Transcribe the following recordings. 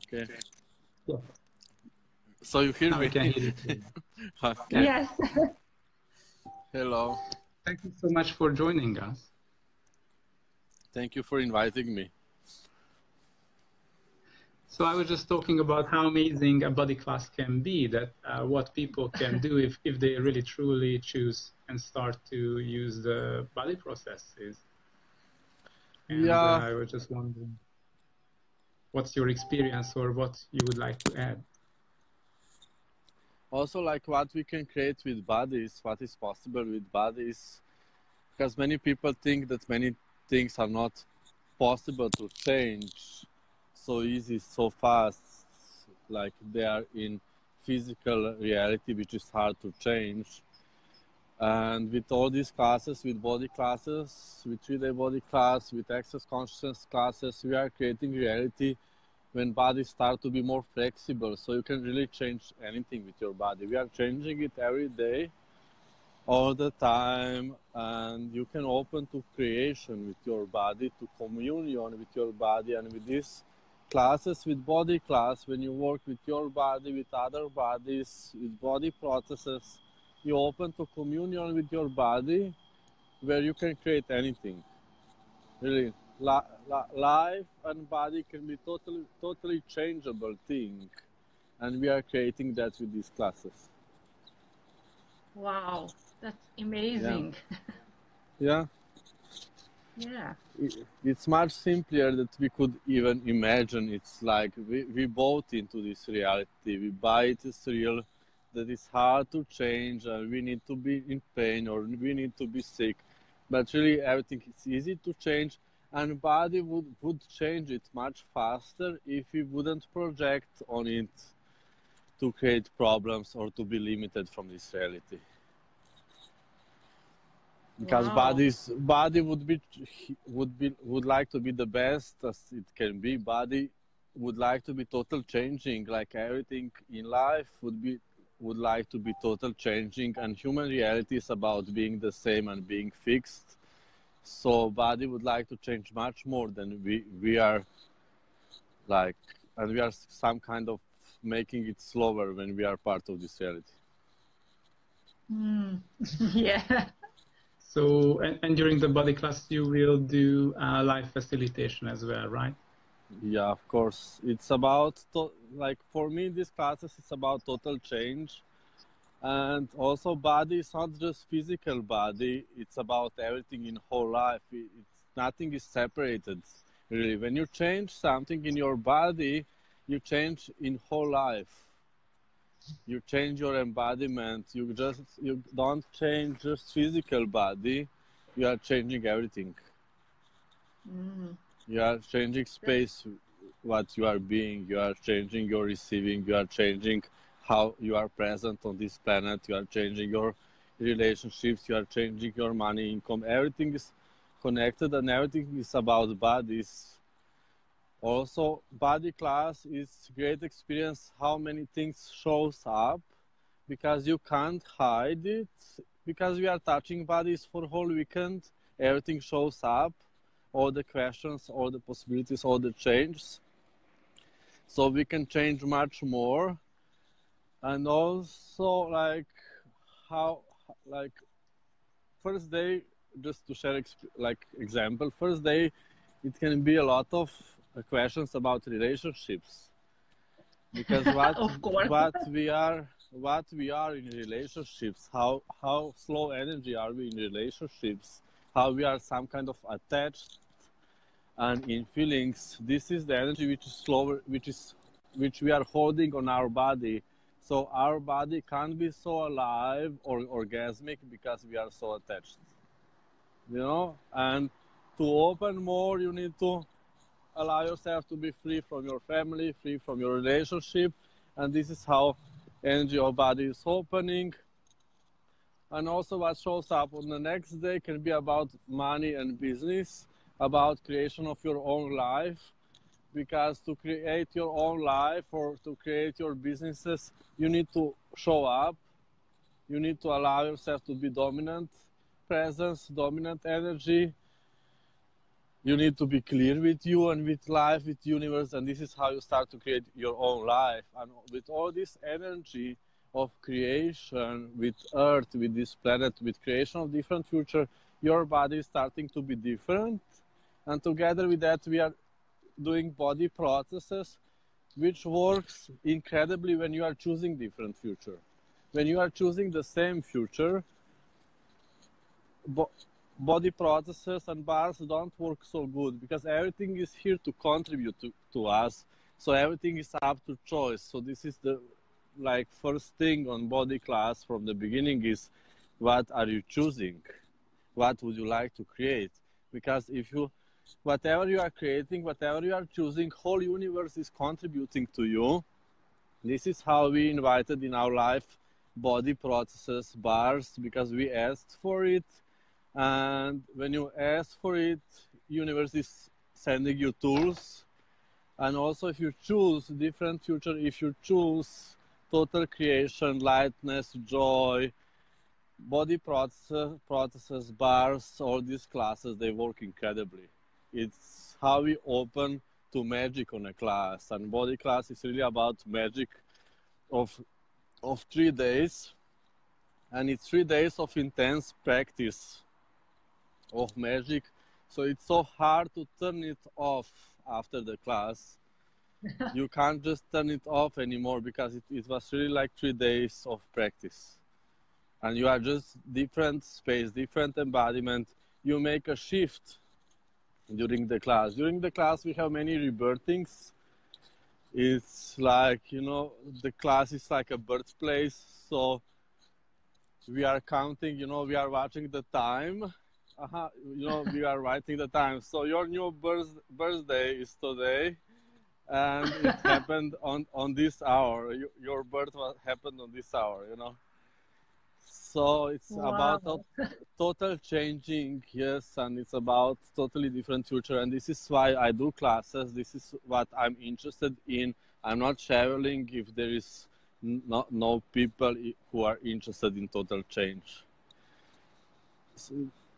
Okay. Yeah. So you hear Now me? I can hear you. Okay. Yes. Hello. Thank you so much for joining us. Thank you for inviting me. So I was just talking about how amazing a body class can be, that what people can do if they really truly choose and start to use the body processes. And Yeah. I was just wondering, what's your experience or what you would like to add? Also, like what we can create with bodies, what is possible with bodies, because many people think that many things are not possible to change so easy, so fast, like they are in physical reality, which is hard to change. And with all these classes, with body classes, with 3-day body class, with access consciousness classes, we are creating reality when bodies start to be more flexible. So you can really change anything with your body. We are changing it every day, all the time, and you can open to creation with your body, to communion with your body. And with these classes, with body class, when you work with your body, with other bodies, with body processes, you open to communion with your body, where you can create anything. Really, life and body can be totally changeable thing, and we are creating that with these classes. Wow, that's Yeah. amazing. Yeah. Yeah. It's much simpler that we could even imagine. It's like we bought into this reality. We buy it as real, that it's hard to change and we need to be in pain or we need to be sick. But really everything is easy to change, and body would change it much faster if we wouldn't project on it to create problems or to be limited from this reality. Because Wow. body would like to be the best as it can be. Body would like to be total changing, like everything in life would like to be total changing, and human reality is about being the same and being fixed. So body would like to change much more than we are, like, and we are some kind of making it slower when we are part of this reality. Yeah. So, and during the body class, you will do live facilitation as well, right? Yeah, of course. It's about, like, for me, these classes, it's about total change. And also body is not just physical body, it's about everything in whole life. Nothing is separated, really. When you change something in your body, you change in whole life. You change your embodiment. You don't change just physical body, you are changing everything. You are changing space, what you are being. You are changing your receiving. You are changing how you are present on this planet. You are changing your relationships. You are changing your money, income. Everything is connected, and everything is about bodies. Also, body class is great experience. How many things shows up, because you can't hide it. Because we are touching bodies for whole weekend, everything shows up, all the questions, all the possibilities, all the changes. So we can change much more. And also, like, how, like, first day, just to share like example, first day it can be a lot of questions about relationships, because Of course. what we are in relationships, how slow energy are we in relationships, how we are some kind of attached and in feelings. This is the energy which is slower, which we are holding on our body. So our body can't be so alive or orgasmic because we are so attached, and to open more, you need to allow yourself to be free from your family, free from your relationship, and this is how energy of body is opening. And also what shows up on the next day can be about money and business, about creation of your own life, because to create your own life or to create your businesses, you need to show up, you need to allow yourself to be dominant presence, dominant energy, you need to be clear with you and with life, with universe, and this is how you start to create your own life. And with all this energy of creation, with earth, with this planet, with creation of different future, your body is starting to be different. And together with that, we are doing body processes which works incredibly when you are choosing different future. When you are choosing the same future, body processes and bars don't work so good because everything is here to contribute to us. So everything is up to choice. So this is the first thing on body class from the beginning is what are you choosing? What would you like to create? Because if you whatever you are creating, whatever you are choosing, whole universe is contributing to you. This is how we invited in our life body processes bars because we asked for it. And when you ask for it, universe is sending you tools. And also if you choose different future, if you choose total creation, lightness, joy, body processes, bars, all these classes, they work incredibly. It's how we open to magic on a class. And body class is really about magic of 3 days. And it's 3 days of intense practice of magic. So it's so hard to turn it off after the class. You can't just turn it off anymore because it was really like 3 days of practice. And you are just different space, different embodiment. You make a shift during the class. During the class, we have many rebirthings. It's like, the class is like a birthplace. So we are counting, we are watching the time. We are writing the time. So your new birthday is today. And it happened on this hour. Your birth happened on this hour, So it's about total changing, yes, and it's about totally different future. And this is why I do classes. This is what I'm interested in. I'm not traveling if there is no people who are interested in total change.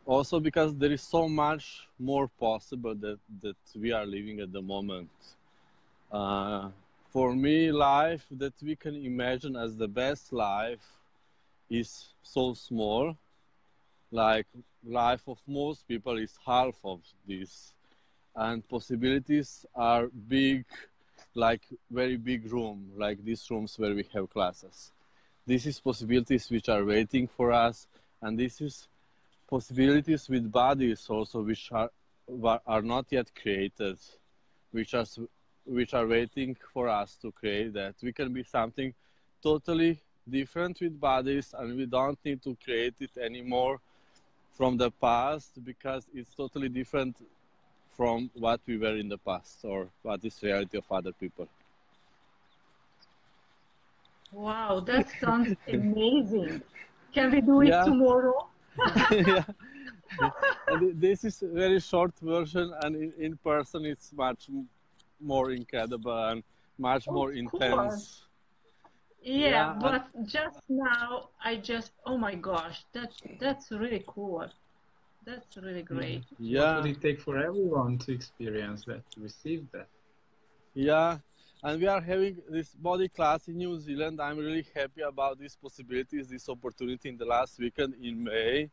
Also because there is so much more possible that we are living at the moment. For me, life that we can imagine as the best life is so small. Like life of most people is half of this. And possibilities are big, like very big room, like these rooms where we have classes. This is possibilities which are waiting for us, and this is possibilities with bodies also which are not yet created, which are waiting for us to create that. We can be something totally different with bodies, and we don't need to create it anymore from the past because it's totally different from what we were in the past or what is reality of other people. Wow, that sounds amazing. Can we do it tomorrow? Yeah. And this is a very short version, and in person it's much more incredible and much more intense. Yeah, but just now oh my gosh, that's really cool. That's really great. What would it take for everyone to experience that, to receive that? Yeah, and we are having this body class in New Zealand. I'm really happy about these possibilities, this opportunity in the last weekend in May.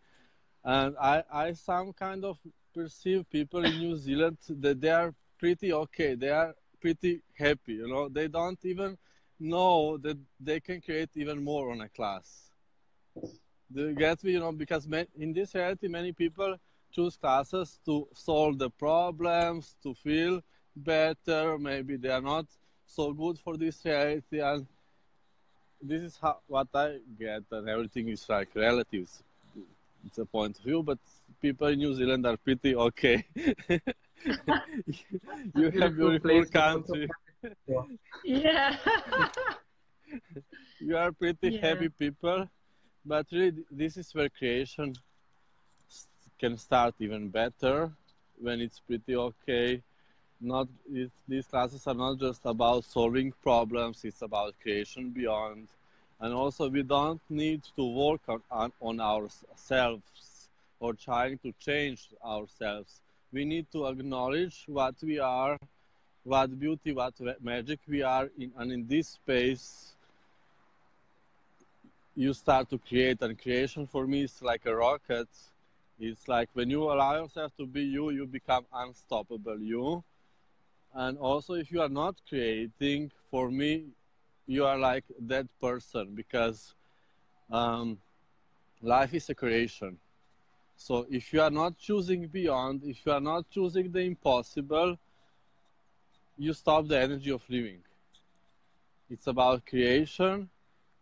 And I some kind of perceive people in New Zealand that they are pretty okay. They are pretty happy, They don't even know that they can create even more on a class. Do you get me? Because in this reality, many people choose classes to solve the problems, to feel better. Maybe they are not so good for this reality, and this is what I get. And everything is like relatives. It's a point of view, but people in New Zealand are pretty okay. You have beautiful country. Yeah. You are pretty happy people, but really this is where creation can start even better when it's pretty okay. These classes are not just about solving problems, it's about creation beyond. And also we don't need to work on ourselves or trying to change ourselves. we need to acknowledge what we are, what beauty, what magic we are in, and in this space you start to create. And creation for me is like a rocket. It's like when you allow yourself to be you, you become unstoppable you. And also if you are not creating, for me, you are like that person, because life is a creation. So if you are not choosing beyond, if you are not choosing the impossible, you stop the energy of living. It's about creation.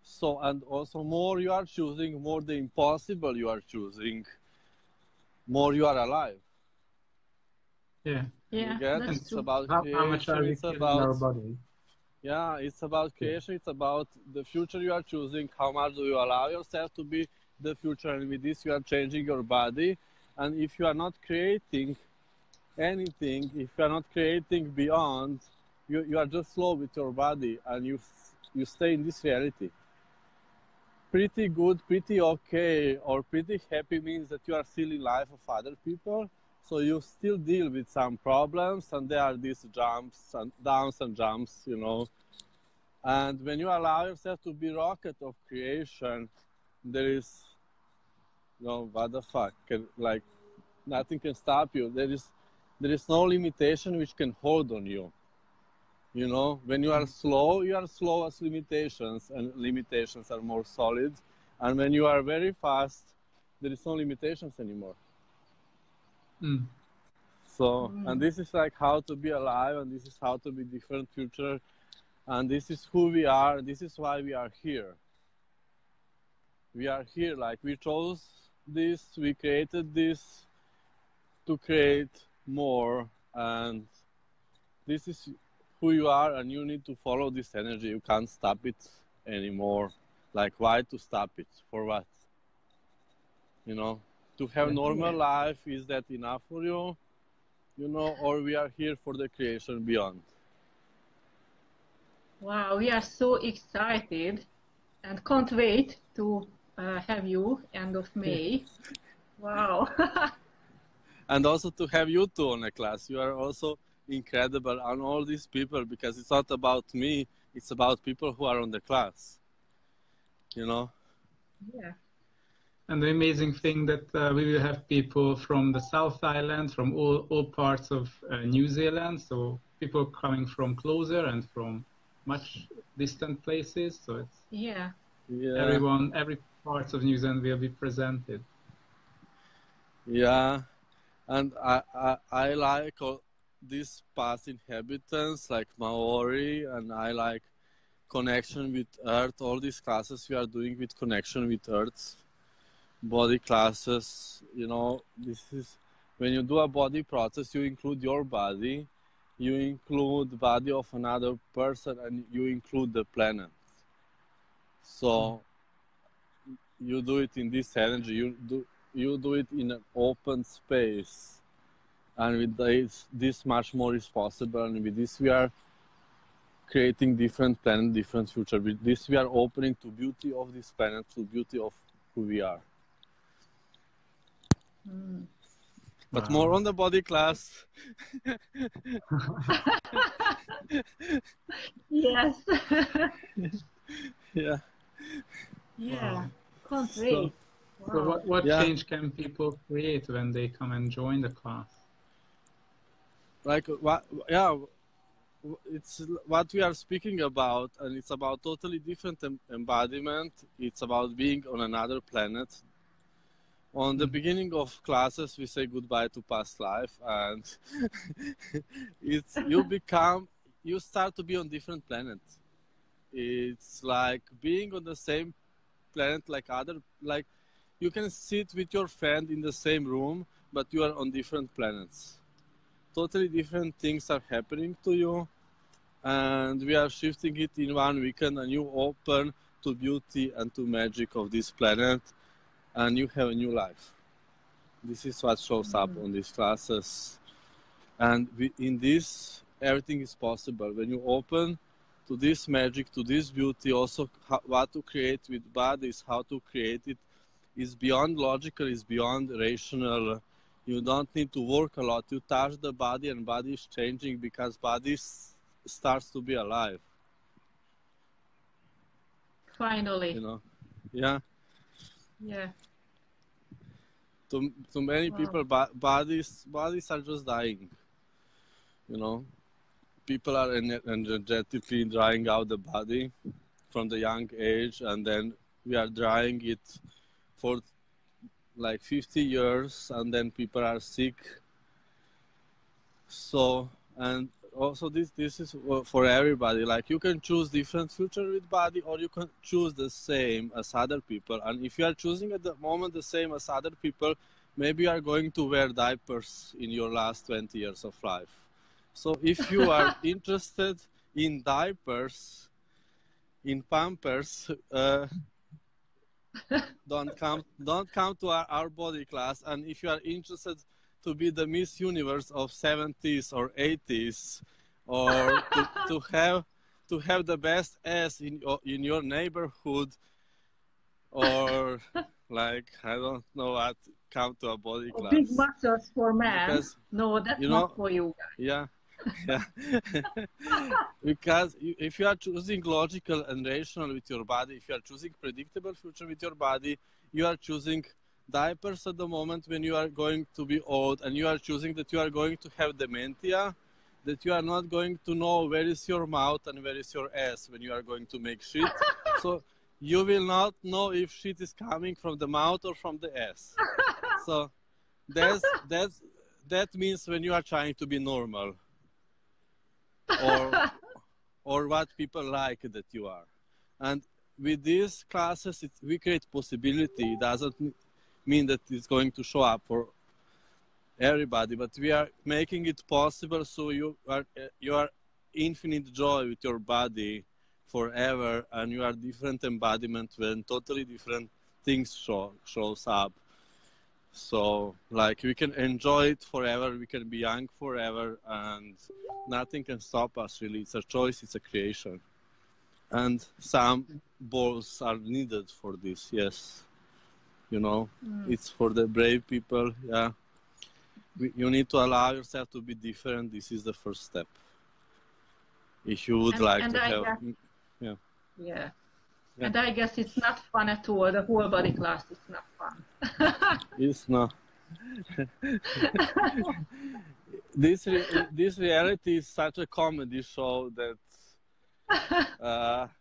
So, and also more you are choosing, more the impossible you are choosing, more you are alive. Yeah. Yeah, That's it's true. about How much are creation, we it's killing about, our body? yeah, it's about creation, it's about the future you are choosing, how much do you allow yourself to be the future, and with this you are changing your body. And if you are not creating anything, if you are not creating beyond, you are just slow with your body, and you stay in this reality. Pretty good, pretty okay, or pretty happy means that you are still in life of other people. So you still deal with some problems, and there are these jumps and downs and jumps, you know. And when you allow yourself to be rocket of creation, there is, you know, what the fuck, like nothing can stop you. There is no limitation which can hold on you. You know, when you are slow as limitations, and limitations are more solid. And when you are very fast, there is no limitations anymore. So, and this is like how to be alive, and this is how to be different future, and this is who we are. This is why we are here. We are here, like we chose this, we created this to create more, and this is who you are, and you need to follow this energy. You can't stop it anymore. Like, why to stop it? For what? You know, to have normal life, is that enough for you? You know, or we are here for the creation beyond. Wow, we are so excited and can't wait to have you end of May. Wow. And also to have you two on a class. You are also incredible, and all these people, because it's not about me, it's about people who are on the class. You know? Yeah. And the amazing thing that we will have people from the South Island, from all parts of New Zealand, so people coming from closer and from much distant places. So it's everyone, every part of New Zealand will be presented. Yeah, and I like all these past inhabitants like Maori, and I like connection with Earth. All these classes we are doing with connection with Earth. Body classes, you know, this is when you do a body process, you include your body, you include the body of another person, and you include the planet. So you do it in this energy, you do it in an open space, and with this much more is possible, and with this we are creating different planet, different future. With this we are opening to beauty of this planet, to beauty of who we are. But more on the body class. Yes. Yeah. Yeah. Can't wait. So what change can people create when they come and join the class? Like what? Yeah. It's what we are speaking about, and it's about totally different embodiment. It's about being on another planet. On the beginning of classes, we say goodbye to past life, and you start to be on different planets. It's like being on the same planet like you can sit with your friend in the same room, but you are on different planets. Totally different things are happening to you, and we are shifting it in one weekend, and you open to beauty and to magic of this planet, and you have a new life. This is what shows up on these classes, and in this everything is possible when you open to this magic, to this beauty. Also what to create with bodies, how to create it is beyond logical, is beyond rational, You don't need to work a lot. You touch the body and body is changing because body starts to be alive. Finally. You know, yeah. Yeah. To many people, bodies are just dying. You know, people are energetically drying out the body from the young age, and then we are drying it for like 50 years, and then people are sick. So, and also this is for everybody. Like, you can choose different future with body, or you can choose the same as other people. And if you are choosing at the moment the same as other people, maybe you are going to wear diapers in your last 20 years of life. So if you are interested in diapers, in Pampers, don't come to our body class. And if you are interested to be the Miss Universe of 70s or 80s, or to have the best ass in your neighborhood, or like, I don't know what, come to a body class. Big muscles for men. Because, no, that's not for you guys. Yeah. Yeah. Because if you are choosing logical and rational with your body, if you are choosing predictable future with your body, you are choosing diapers at the moment when you are going to be old, and you are choosing that you are going to have dementia, that you are not going to know where is your mouth and where is your ass when you are going to make shit. So you will not know if shit is coming from the mouth or from the ass. So that means when you are trying to be normal, or what people like that you are. And with these classes, we create possibility. It doesn't mean that it's going to show up for everybody, but we are making it possible, so you are infinite joy with your body forever, and you are different embodiment when totally different things shows up. So, like, we can enjoy it forever, we can be young forever, and nothing can stop us, really. It's a choice, it's a creation. And some balls are needed for this, yes. You know, it's for the brave people, yeah. You need to allow yourself to be different. This is the first step. If you would like to have... Yeah. And I guess it's not fun at all. The whole body class is not fun. It's not. This reality is such a comedy show that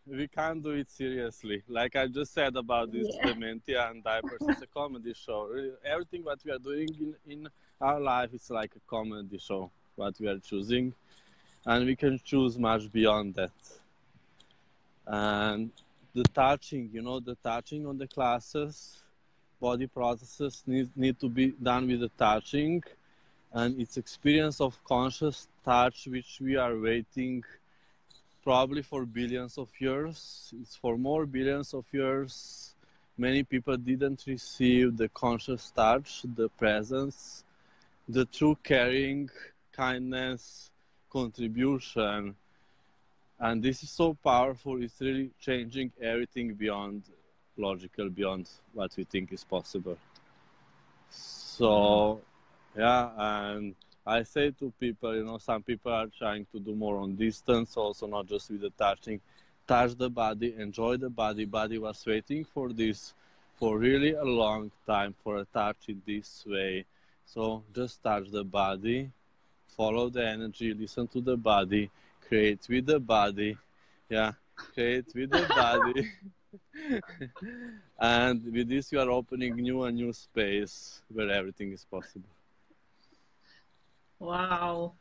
we can't do it seriously. Like I just said about this dementia and diapers, it's a comedy show. Everything what we are doing in our life is like a comedy show, what we are choosing. And we can choose much beyond that. And the touching, the touching on the classes, body processes need to be done with the touching, and it's experience of conscious touch, which we are waiting probably for billions of years. It's for more billions of years. Many people didn't receive the conscious touch, the presence, the true caring, kindness, contribution. And this is so powerful. It's really changing everything beyond logical, beyond what we think is possible. So, yeah, and I say to people, some people are trying to do more on distance, also not just with the touching. Touch the body, enjoy the body. Body was waiting for this for really a long time, for a touch in this way. So just touch the body, follow the energy, listen to the body, create with the body, create with the body. And with this you are opening a new space where everything is possible. Wow.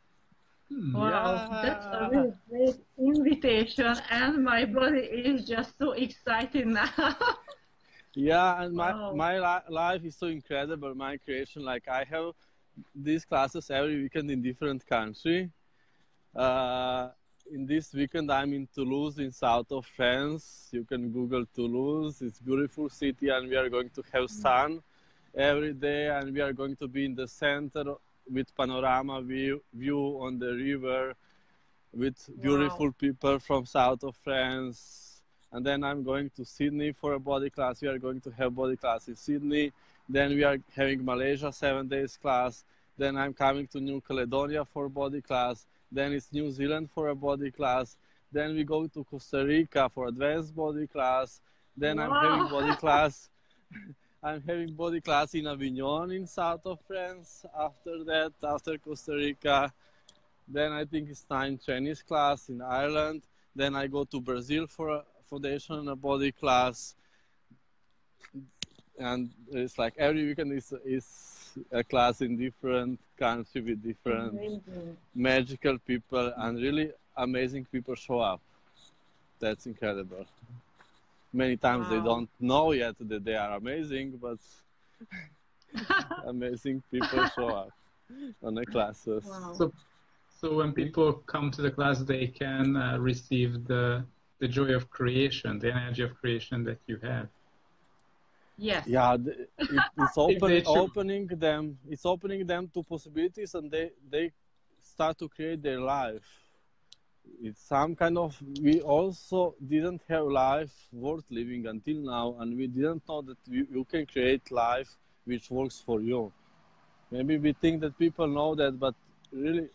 Wow, that's a really great invitation, and my body is just so excited now. Yeah, and my life is so incredible, my creation. Like, I have these classes every weekend in different country. In this weekend, I'm in Toulouse, in south of France. You can Google Toulouse. It's a beautiful city, and we are going to have sun every day, and we are going to be in the center with panorama view on the river, with beautiful people from south of France. And then I'm going to Sydney for a body class. We are going to have body class in Sydney. Then we are having Malaysia 7 days class. Then I'm coming to New Caledonia for body class. Then it's New Zealand for a body class. Then we go to Costa Rica for advanced body class. Then I'm having body Wow. class. I'm having body class in Avignon in south of France. After that, after Costa Rica, then I think it's time Chinese class in Ireland. Then I go to Brazil for a foundation and a body class. And it's like every weekend is a class in different country with different Amazing. magical people, and really amazing people show up. That's incredible. Many times they Wow. don't know yet that they are amazing, but amazing people show up on the classes. Wow. So when people come to the class, they can receive the joy of creation, the energy of creation that you have. Yes. Yeah, it's If they choose. opening them. It's opening them to possibilities, and they start to create their life. It's some kind of. We also didn't have life worth living until now, and we didn't know that you can create life which works for you. Maybe we think that people know that, but really,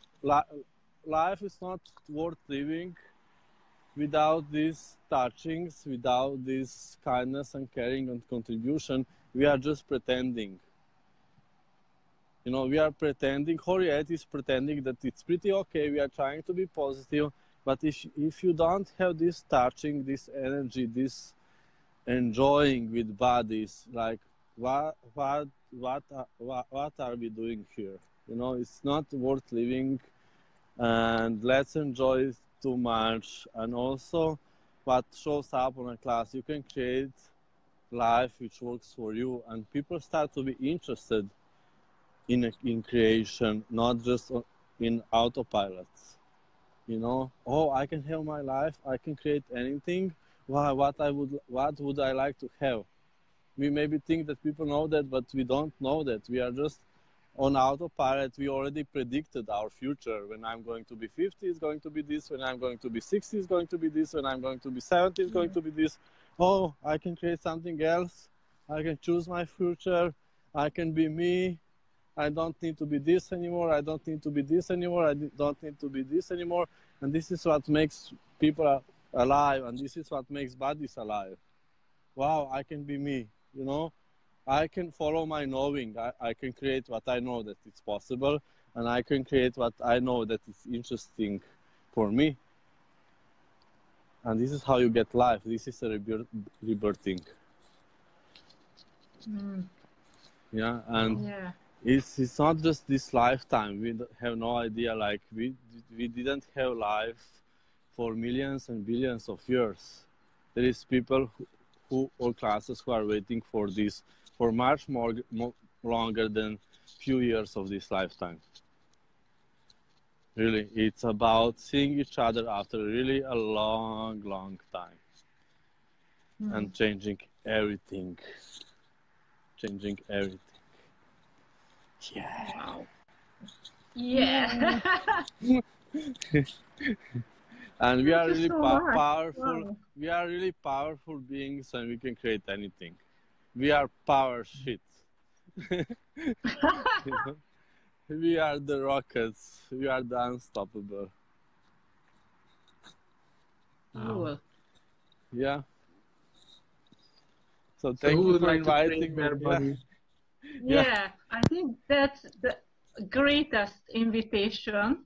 life is not worth living without these touchings, without this kindness and caring and contribution. We are just pretending. You know, we are pretending. Whole reality is pretending that it's pretty okay. We are trying to be positive, but if you don't have this touching, this energy, this enjoying with bodies, like what are we doing here? You know, it's not worth living, and let's enjoy it too much. And also, what shows up on a class, you can create life which works for you, and people start to be interested in creation, not just in autopilot. You know, oh, I can have my life, I can create anything. Wow, what would I like to have? We maybe think that people know that, but we don't know that. We are just on autopilot. We already predicted our future. When I'm going to be 50, it's going to be this. When I'm going to be 60, it's going to be this. When I'm going to be 70, it's going to be this. Oh, I can create something else. I can choose my future. I can be me. I don't need to be this anymore. I don't need to be this anymore. I don't need to be this anymore. And this is what makes people alive. And this is what makes bodies alive. Wow, I can be me, you know. I can follow my knowing. I can create what I know that it's possible, and I can create what I know that is interesting for me. And this is how you get life. This is a rebirthing. Yeah, and Yeah. it's not just this lifetime. We have no idea. Like we didn't have life for millions and billions of years. There is people who or classes who are waiting for this for much more longer than few years of this lifetime. Really, it's about seeing each other after really a long time and changing everything. Changing everything. Yeah. Wow. Yeah. And we are Thank you really so much. powerful. Wow. We are really powerful beings, and we can create anything. We are power shit. You know? We are the rockets. We are the unstoppable. Cool. Yeah. So So thank who you would for like to inviting train me. their body? Yeah, I think that's the greatest invitation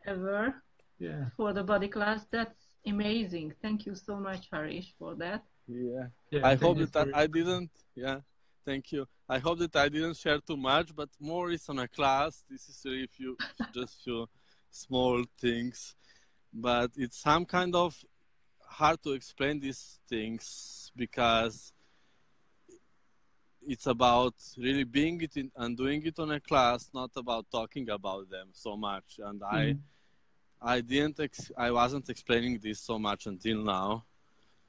ever Yeah. for the body class. That's amazing. Thank you so much, Harish, for that. Yeah. Yeah, I thank hope you that for I didn't. Yeah. Thank you. I hope that I didn't share too much, but more is on a class. This is really just few small things, but it's some kind of hard to explain these things because it's about really being it and doing it on a class, not about talking about them so much. And I wasn't explaining this so much until now.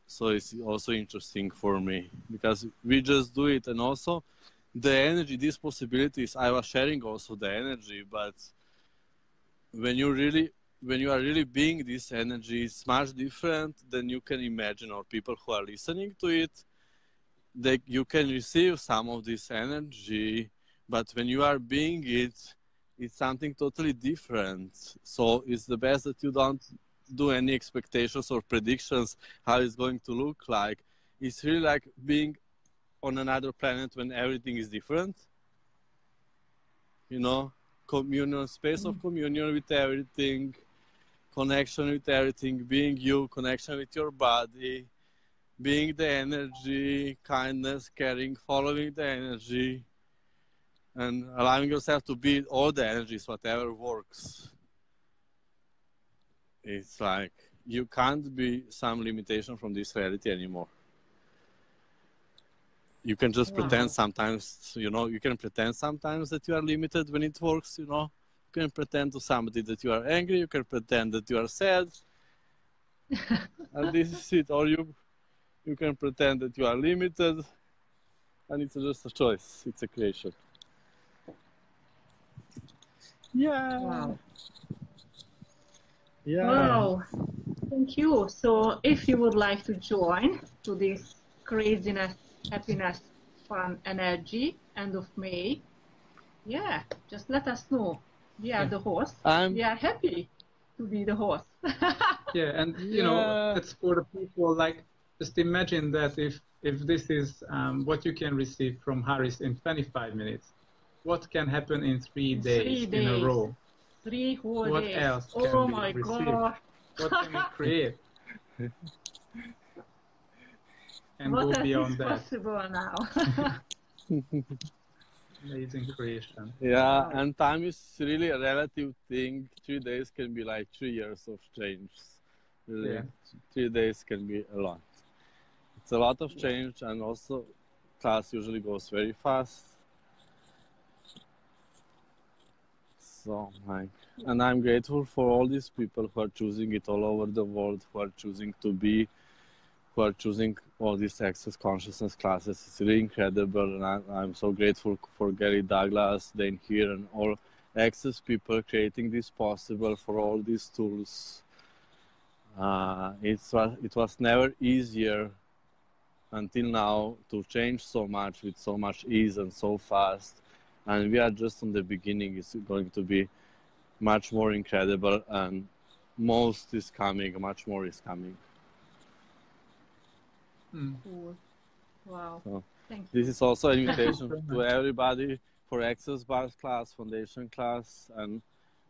So it's also interesting for me because we just do it, and also the energy, these possibilities. I was sharing also the energy, but when you are really being this energy, it's much different than you can imagine, or people who are listening to it. you can receive some of this energy, but when you are being it, it's something totally different. So it's the best that you don't do any expectations or predictions how it's going to look like. It's really like being on another planet when everything is different. You know, communion, space of communion with everything, connection with everything, being you, connection with your body, being the energy, kindness, caring, following the energy, and allowing yourself to be all the energies, whatever works. It's like you can't be some limitation from this reality anymore. You can just pretend sometimes, you know, you can pretend sometimes that you are limited when it works, you know. You can pretend to somebody that you are angry, you can pretend that you are sad. And this is it. Or you can pretend that you are limited, and it's just a choice. It's a creation. Yeah. Wow. Yeah. Wow. Thank you. So if you would like to join to this craziness, happiness, fun, energy, end of May, yeah, just let us know. We are the host. We are happy to be the host. Yeah, and you know, it's for the people, like, just imagine that if this is what you can receive from Harris in 25 minutes, what can happen in 3 days in a row? 3 whole what days. Else can be received? God. What can we create? And what go beyond that. What is possible now? Amazing creation. Yeah, wow. And time is really a relative thing. 3 days can be like 3 years of change. Really, yeah. 3 days can be a lot. It's a lot of change, and also class usually goes very fast. So, like, and I'm grateful for all these people who are choosing it all over the world, who are choosing to be, who are choosing all these Access Consciousness classes. It's really incredible, and I'm so grateful for Gary Douglas, Dane here, and all Access people creating this possible for all these tools. It was never easier until now to change so much with so much ease and so fast. And we are just on the beginning. It's going to be much more incredible, and most is coming, much more is coming. Cool. Wow. So thank this you. is also an invitation to everybody for Access Bars class, Foundation class, and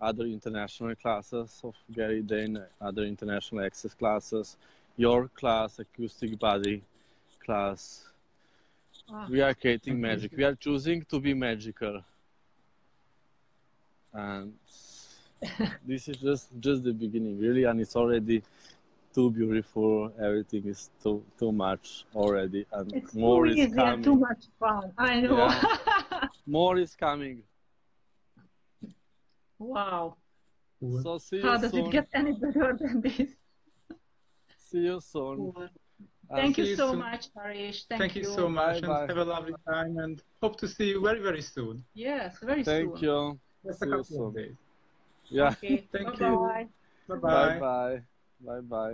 other international classes of Gary Dane, other international Access classes, your class, Acoustic Body class. We are creating magic. We are choosing to be magical. And this is just the beginning, really, and it's already too beautiful. Everything is too much already, and it's more too is easy coming. And too much fun. I know. Yeah. More is coming. Wow. So see you How soon. does it get any better than this? See you soon. Cool. Thank you so much, Harish. Thank you so much, bye, and have a lovely time, and hope to see you very, very soon. Yes, very soon. Thank you. Just a couple of days. Yeah. Okay. Thank you. Bye-bye. Bye-bye. Bye-bye.